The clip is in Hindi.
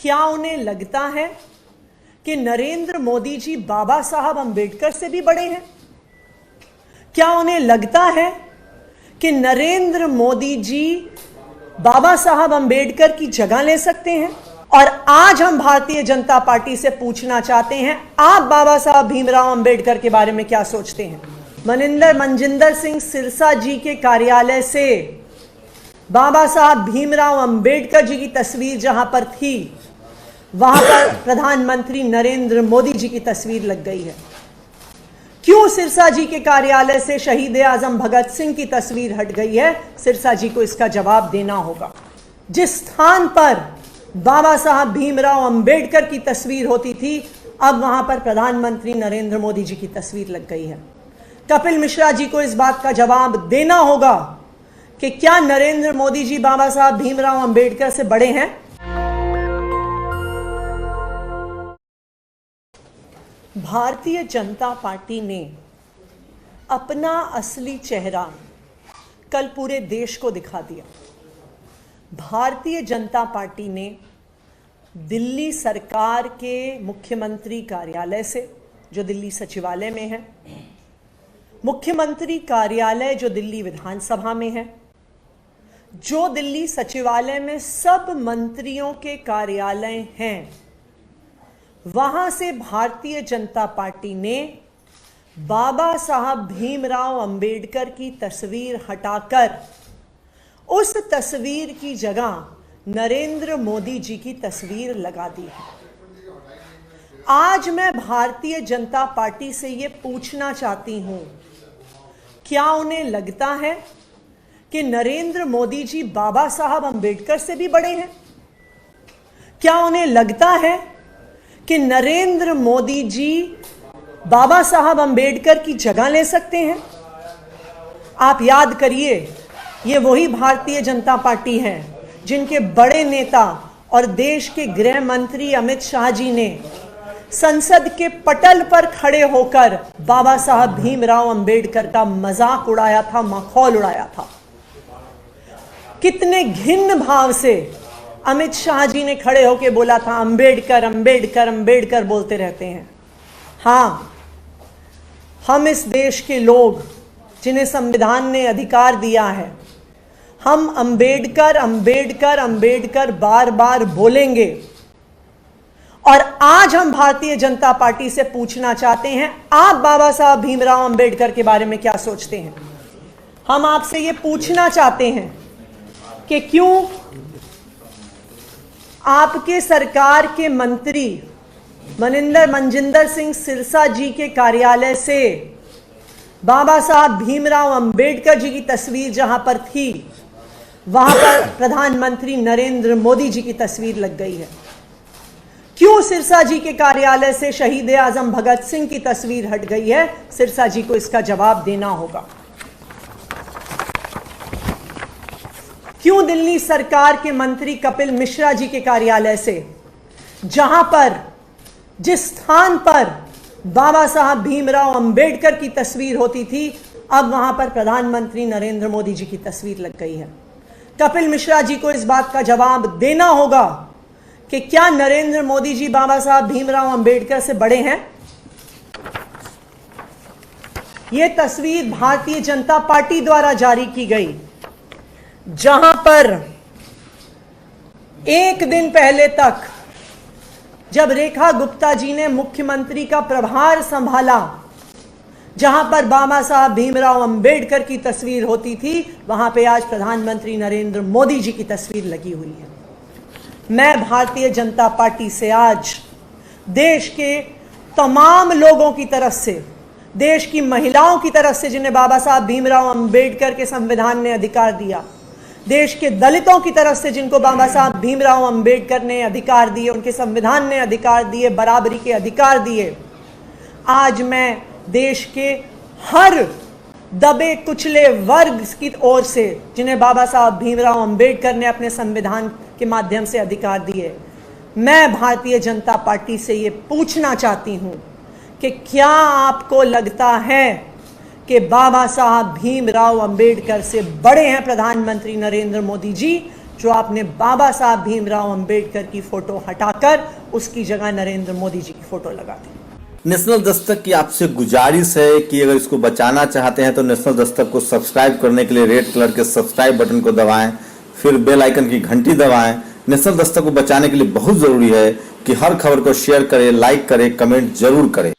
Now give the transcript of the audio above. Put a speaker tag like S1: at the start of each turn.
S1: क्या उन्हें लगता है कि नरेंद्र मोदी जी बाबा साहब अंबेडकर से भी बड़े हैं? क्या उन्हें लगता है कि नरेंद्र मोदी जी बाबा साहब अंबेडकर की जगह ले सकते हैं? और आज हम भारतीय जनता पार्टी से पूछना चाहते हैं, आप बाबा साहब भीमराव अंबेडकर के बारे में क्या सोचते हैं? मनजिंदर सिंह सिरसा जी के कार्यालय से बाबा साहब भीमराव अंबेडकर जी की तस्वीर जहां पर थी, वहां पर प्रधानमंत्री नरेंद्र मोदी जी की तस्वीर लग गई है। क्यों सिरसा जी के कार्यालय से शहीद आजम भगत सिंह की तस्वीर हट गई है? सिरसा जी को इसका जवाब देना होगा। जिस स्थान पर बाबा साहब भीमराव अंबेडकर की तस्वीर होती थी, अब वहां पर प्रधानमंत्री नरेंद्र मोदी जी की तस्वीर लग गई है। कपिल मिश्रा जी को इस बात का जवाब देना होगा कि क्या नरेंद्र मोदी जी बाबा साहब भीमराव अंबेडकर से बड़े हैं? भारतीय जनता पार्टी ने अपना असली चेहरा कल पूरे देश को दिखा दिया। भारतीय जनता पार्टी ने दिल्ली सरकार के मुख्यमंत्री कार्यालय से, जो दिल्ली सचिवालय में है, मुख्यमंत्री कार्यालय जो दिल्ली विधानसभा में है, जो दिल्ली सचिवालय में सब मंत्रियों के कार्यालय हैं, वहां से भारतीय जनता पार्टी ने बाबा साहब भीमराव अंबेडकर की तस्वीर हटाकर उस तस्वीर की जगह नरेंद्र मोदी जी की तस्वीर लगा दी है। आज मैं भारतीय जनता पार्टी से ये पूछना चाहती हूं, क्या उन्हें लगता है कि नरेंद्र मोदी जी बाबा साहब अंबेडकर से भी बड़े हैं? क्या उन्हें लगता है कि नरेंद्र मोदी जी बाबा साहब अंबेडकर की जगह ले सकते हैं? आप याद करिए, ये वही भारतीय जनता पार्टी है जिनके बड़े नेता और देश के गृह मंत्री अमित शाह जी ने संसद के पटल पर खड़े होकर बाबा साहब भीमराव अंबेडकर का मजाक उड़ाया था, मखौल उड़ाया था। कितने घिन्न भाव से अमित शाह जी ने खड़े होकर बोला था, अंबेडकर अंबेडकर अंबेडकर बोलते रहते हैं। हां, हम इस देश के लोग जिन्हें संविधान ने अधिकार दिया है, हम अंबेडकर अंबेडकर अंबेडकर बार बार बोलेंगे। और आज हम भारतीय जनता पार्टी से पूछना चाहते हैं, आप बाबा साहब भीमराव अंबेडकर के बारे में क्या सोचते हैं? हम आपसे ये पूछना चाहते हैं कि क्यों आपके सरकार के मंत्री मनजिंदर सिंह सिरसा जी के कार्यालय से बाबा साहब भीमराव अंबेडकर जी की तस्वीर जहां पर थी, वहां पर प्रधानमंत्री नरेंद्र मोदी जी की तस्वीर लग गई है। क्यों सिरसा जी के कार्यालय से शहीद आजम भगत सिंह की तस्वीर हट गई है? सिरसा जी को इसका जवाब देना होगा। क्यों दिल्ली सरकार के मंत्री कपिल मिश्रा जी के कार्यालय से, जहां पर, जिस स्थान पर बाबा साहब भीमराव अंबेडकर की तस्वीर होती थी, अब वहां पर प्रधानमंत्री नरेंद्र मोदी जी की तस्वीर लग गई है? कपिल मिश्रा जी को इस बात का जवाब देना होगा कि क्या नरेंद्र मोदी जी बाबा साहब भीमराव अंबेडकर से बड़े हैं? यह तस्वीर भारतीय जनता पार्टी द्वारा जारी की गई, जहां पर एक दिन पहले तक जब रेखा गुप्ता जी ने मुख्यमंत्री का प्रभार संभाला, जहां पर बाबा साहब भीमराव अंबेडकर की तस्वीर होती थी, वहां पे आज प्रधानमंत्री नरेंद्र मोदी जी की तस्वीर लगी हुई है। मैं भारतीय जनता पार्टी से आज देश के तमाम लोगों की तरफ से, देश की महिलाओं की तरफ से जिन्हें बाबा साहब भीमराव अंबेडकर के संविधान ने अधिकार दिया, देश के दलितों की तरफ से जिनको बाबा साहब भीमराव अंबेडकर ने अधिकार दिए, उनके संविधान ने अधिकार दिए, बराबरी के अधिकार दिए, आज मैं देश के हर दबे कुचले वर्ग की ओर से, जिन्हें बाबा साहब भीमराव अंबेडकर ने अपने संविधान के माध्यम से अधिकार दिए, मैं भारतीय जनता पार्टी से ये पूछना चाहती हूं कि क्या आपको लगता है कि बाबा साहब भीमराव अंबेडकर से बड़े हैं प्रधानमंत्री नरेंद्र मोदी जी? जो आपने बाबा साहब भीमराव अंबेडकर की फोटो हटाकर उसकी जगह नरेंद्र मोदी जी की फोटो लगा दी।
S2: नेशनल दस्तक की आपसे गुजारिश है कि अगर इसको बचाना चाहते हैं तो नेशनल दस्तक को सब्सक्राइब करने के लिए रेड कलर के सब्सक्राइब बटन को दबाएं, फिर बेल आइकन की घंटी दबाएं। नेशनल दस्तक को बचाने के लिए बहुत जरूरी है कि हर खबर को शेयर करें, लाइक करें, कमेंट जरूर करें।